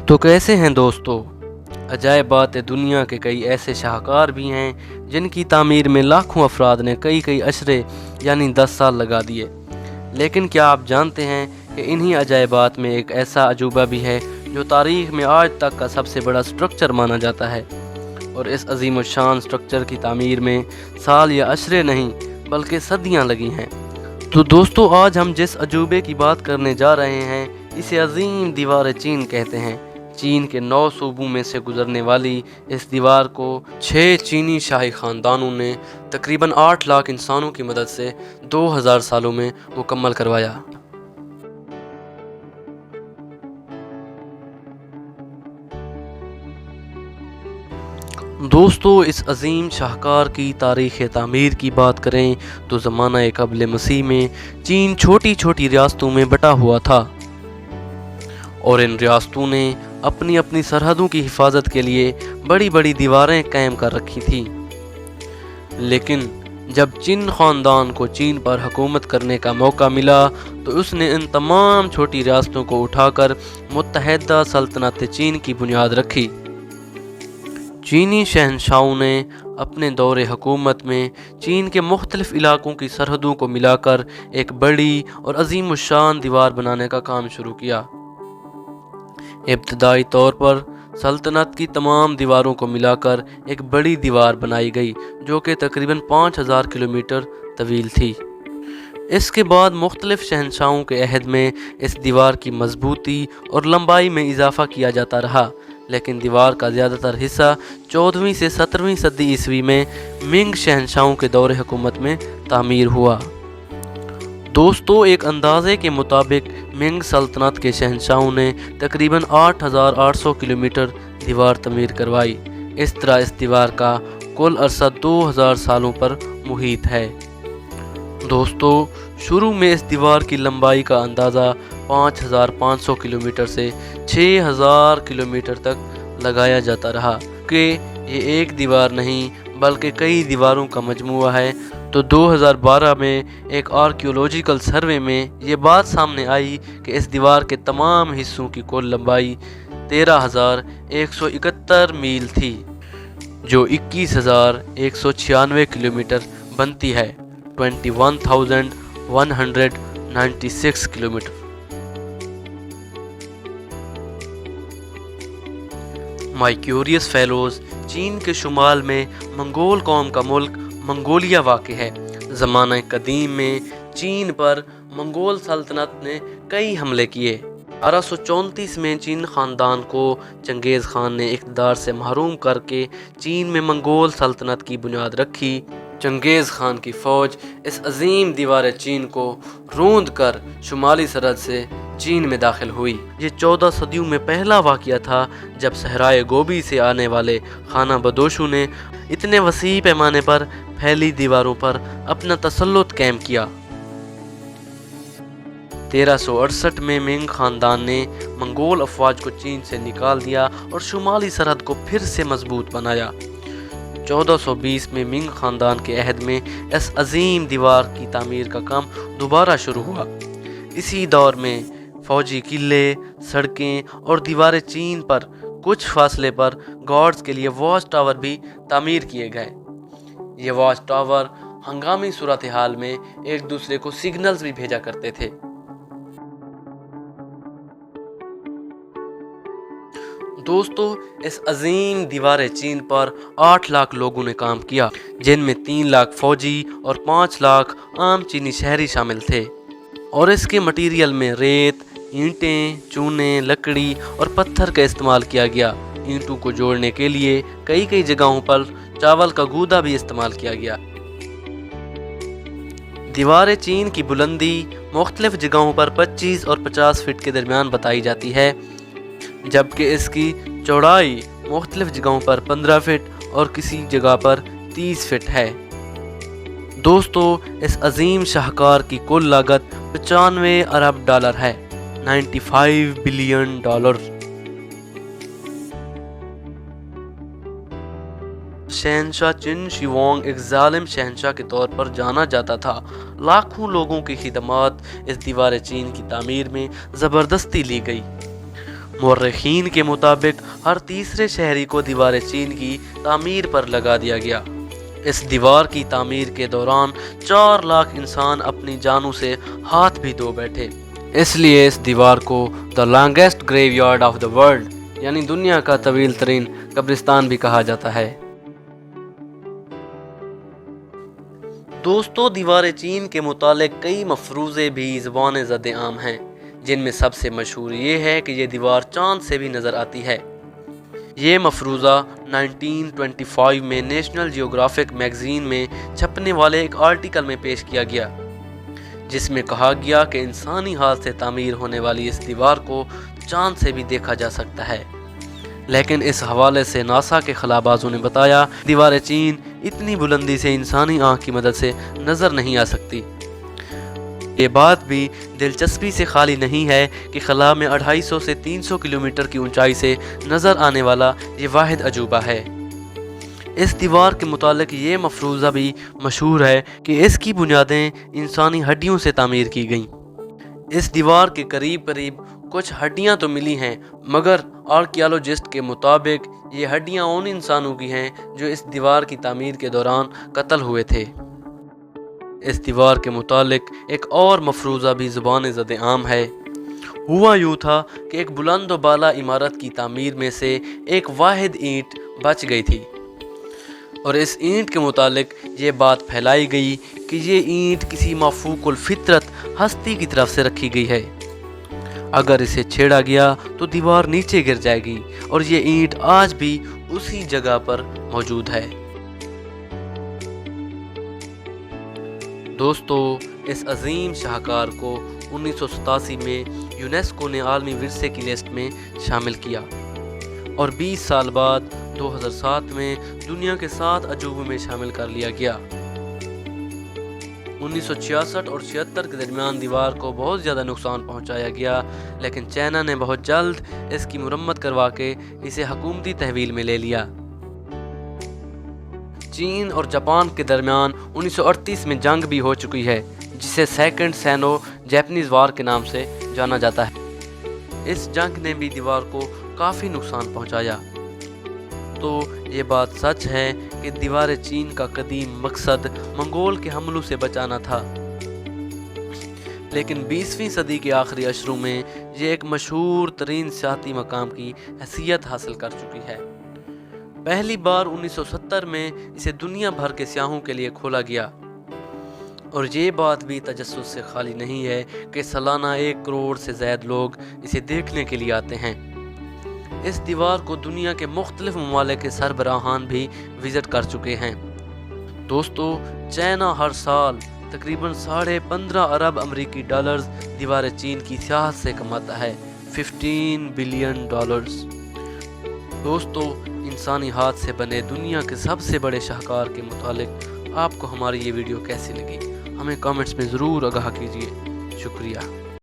तो कैसे हैं दोस्तों। अजायब बात है, दुनिया के कई ऐसे शाहकार भी हैं जिनकी तामीर में लाखों अफराद ने कई कई अशरे यानी 10 साल लगा दिए। लेकिन क्या आप जानते हैं कि इन्हीं अजायबात में एक ऐसा अजूबा भी है जो तारीख़ में आज तक का सबसे बड़ा स्ट्रक्चर माना जाता है, और इस अजीम शान स्ट्रक्चर की तामीर में साल या अशरे नहीं बल्कि सदियां लगी हैं। तो दोस्तों, आज हम जिस अजूबे की बात करने जा रहे हैं इसे अजीम दीवार चीन कहते हैं। चीन के 9 सूबों में से गुजरने वाली इस दीवार को 6 चीनी शाही ख़ानदानों ने तकरीबन 8 लाख इंसानों की मदद से 2000 सालों में मुकम्मल करवाया। दोस्तों, इस अजीम शाहकार की तारीख़ तामीर की बात करें तो ज़माना क़ब्ल मसीह में चीन छोटी छोटी रियासतों में बटा हुआ था, और इन रियासतों ने अपनी अपनी सरहदों की हिफाजत के लिए बड़ी बड़ी दीवारें कायम कर रखी थी। लेकिन जब चिन ख़ानदान को चीन पर हुकूमत करने का मौका मिला तो उसने इन तमाम छोटी रियासतों को उठाकर मुत्तहिदा सल्तनत चीन की बुनियाद रखी। चीनी शहंशाहों ने अपने दौरे हुकूमत में चीन के मुख्तलिफ इलाकों की सरहदों को मिलाकर एक बड़ी और अजीम शान दीवार बनाने का काम शुरू किया। इब्तदाई तौर पर सल्तनत की तमाम दीवारों को मिलाकर एक बड़ी दीवार बनाई गई जो कि तकरीबन 5000 किलोमीटर तवील थी। इसके बाद मुख्तलिफ शहंशाहों के अहद में इस दीवार की मजबूती और लंबाई में इजाफा किया जाता रहा, लेकिन दीवार का ज़्यादातर हिस्सा 14वीं से 17वीं सदी ईस्वी में मिंग शहंशाहों के दौरे हुकूमत में तामीर हुआ। दोस्तों, एक अंदाजे के मुताबिक मिंग सल्तनत के शहंशाहों ने तकरीबन 8800 किलोमीटर दीवार तमीर करवाई। इस तरह इस दीवार का कुल अरसा 2000 सालों पर मुहित है। दोस्तों, शुरू में इस दीवार की लंबाई का अंदाज़ा 5500 किलोमीटर से 6000 किलोमीटर तक लगाया जाता रहा कि ये एक दीवार नहीं बल्कि कई दीवारों का मजमूआ है। तो 2012 में एक आर्कियोलॉजिकल सर्वे में ये बात सामने आई कि इस दीवार के तमाम हिस्सों की कुल लंबाई 13,171 मील थी, जो 21,196 किलोमीटर बनती है, 21,196 किलोमीटर। माय क्यूरियस फेलोज, चीन के शुमाल में मंगोल कौम का मुल्क मंगोलिया वाक़ है। ज़माना कदीम में चीन पर मंगोल सल्तनत ने कई हमले किए। 1834 में चीन ख़ानदान को चंगेज़ खान ने इक़्तिदार से महरूम करके चीन में मंगोल सल्तनत की बुनियाद रखी। चंगेज़ खान की फ़ौज इस अजीम दीवार चीन को रूंद कर शुमाली सरहद से चीन में दाखिल हुई। ये 14 सदियों में पहला वाक़या था जब सहराए गोबी से आने वाले खाना बदोशों ने इतने वसी पैमाने पर फैली दीवारों पर अपना तसल्लुत कायम किया। 1368 में मिंग ख़ानदान ने मंगोल अफवाज को चीन से निकाल दिया और शुमाली सरहद को फिर से मजबूत बनाया। 1420 में मिंग ख़ानदान के अहद में इस अजीम दीवार की तामीर का काम दोबारा शुरू हुआ। इसी दौर में फौजी किले, सड़कें और दीवारें चीन पर कुछ फासले पर गार्ड्स के लिए वॉच टावर भी तामीर किए गए। ये वॉच टावर हंगामी सूरत हाल में एक दूसरे को सिग्नल्स भी भेजा करते थे। दोस्तों, इस अजीम दीवार चीन पर 8 लाख लोगों ने काम किया, जिनमें 3 लाख फौजी और 5 लाख आम चीनी शहरी शामिल थे। और इसके मटीरियल में रेत, ईंटें, चूने, लकड़ी और पत्थर का इस्तेमाल किया गया। ईंटों को जोड़ने के लिए कई कई जगहों पर चावल का गूदा भी इस्तेमाल किया गया। दीवार चीन की बुलंदी मुख्तलिफ जगहों पर 25 और 50 फीट के दरमियान बताई जाती है, जबकि इसकी चौड़ाई मुख्तलिफ जगहों पर 15 फीट और किसी जगह पर 30 फीट है। दोस्तों, इस अजीम शाहकार की कुल लागत 95 अरब डॉलर है, 95 बिलियन डॉलर। शहंशाह चिन शिवांग एक जालिम शहंशाह के तौर पर जाना जाता था। लाखों लोगों की खिदमत इस दीवार चीन की तामीर में ज़बरदस्ती ली गई। मौर्रखीन के मुताबिक हर तीसरे शहरी को दीवार चीन की तामीर पर लगा दिया गया। इस दीवार की तामीर के दौरान 4 लाख इंसान अपनी जानों से हाथ भी धो बैठे। इसलिए इस दीवार को the longest graveyard of the world यानी दुनिया का तवील तरीन कब्रिस्तान भी कहा जाता है। दोस्तों, दीवार चीन के मुतालिक कई मफरूज़े भी ज़बान ज़द आम हैं, जिनमें सबसे मशहूर ये है कि ये दीवार चाँद से भी नज़र आती है। ये मफरूज़ा 1925 में नेशनल जियोग्राफिक मैगज़ीन में छपने वाले एक आर्टिकल में पेश किया गया, जिसमें कहा गया कि इंसानी हाथ से तामीर होने वाली इस दीवार को चाँद से भी देखा जा सकता है। लेकिन इस हवाले से नासा के खलाबाजों ने बताया दीवार चीन इतनी बुलंदी से इंसानी आँख की मदद से नज़र नहीं आ सकती। ये बात भी दिलचस्पी से खाली नहीं है कि खला में 250 से 300 किलोमीटर की ऊंचाई से नज़र आने वाला ये वाहिद अजूबा है। इस दीवार के मुतालिक ये मफरूज़ा भी मशहूर है कि इसकी बुनियादें इंसानी हड्डियों से तामीर की गईं। इस दीवार के करीब करीब कुछ हड्डियां तो मिली हैं, मगर आर्कियोलॉजिस्ट के मुताबिक ये हड्डियां उन इंसानों की हैं जो इस दीवार की तामीर के दौरान कत्ल हुए थे। इस दीवार के मुतालिक एक और मफरूज़ा भी ज़ुबान ज़द आम है। हुआ यूँ था कि एक बुलंद व बाला इमारत की तामीर में से एक वाहिद ईंट बच गई थी, और इस ईंट के मुतालिक ये बात फैलाई गई कि ये ईंट किसी मफूकुल फितरत हस्ती की तरफ से रखी गई है। अगर इसे छेड़ा गया तो दीवार नीचे गिर जाएगी, और ये ईंट आज भी उसी जगह पर मौजूद है। दोस्तों, इस अजीम शाहकार को 1987 में यूनेस्को ने आलमी विरसे की लिस्ट में शामिल किया, और 20 साल बाद 2007 में दुनिया के 7 अजूबों में शामिल कर लिया गया। 1966 और 76 के दरमियान दीवार को बहुत ज़्यादा नुकसान पहुंचाया गया, लेकिन चाइना ने बहुत जल्द इसकी मुरम्मत करवा के इसे हुकूमती तहवील में ले लिया। चीन और जापान के दरमियान 1938 में जंग भी हो चुकी है, जिसे सेकंड सैनो जापानीज वार के नाम से जाना जाता है। इस जंग ने भी दीवार को काफ़ी नुकसान पहुंचाया। तो ये बात सच है कि दीवार चीन का कदीम मकसद मंगोल के हमलों से बचाना था, लेकिन 20वीं सदी के आखिरी अशरों में ये एक मशहूर तरीन सियाती मकाम की हैसियत हासिल कर चुकी है। पहली बार 1970 में इसे दुनिया भर के सियाहों के लिए खोला गया, और ये बात भी तजस्सुस से खाली नहीं है कि सालाना 1 करोड़ से ज़्यादा लोग इसे देखने के लिए आते हैं। इस दीवार को दुनिया के मुख्तलिफ ममालिक के सरबराहान भी विज़िट कर चुके हैं। दोस्तों, चाइना हर साल तकरीबन 15.5 अरब अमरीकी डॉलर्स दीवार चीन की सियाहत से कमाता है, $15 बिलियन। दोस्तों, इंसानी हाथ से बने दुनिया के सबसे बड़े शाहकार के मुतालिक आपको हमारी ये वीडियो कैसी लगी, हमें कमेंट्स में ज़रूर आगाह कीजिए। शुक्रिया।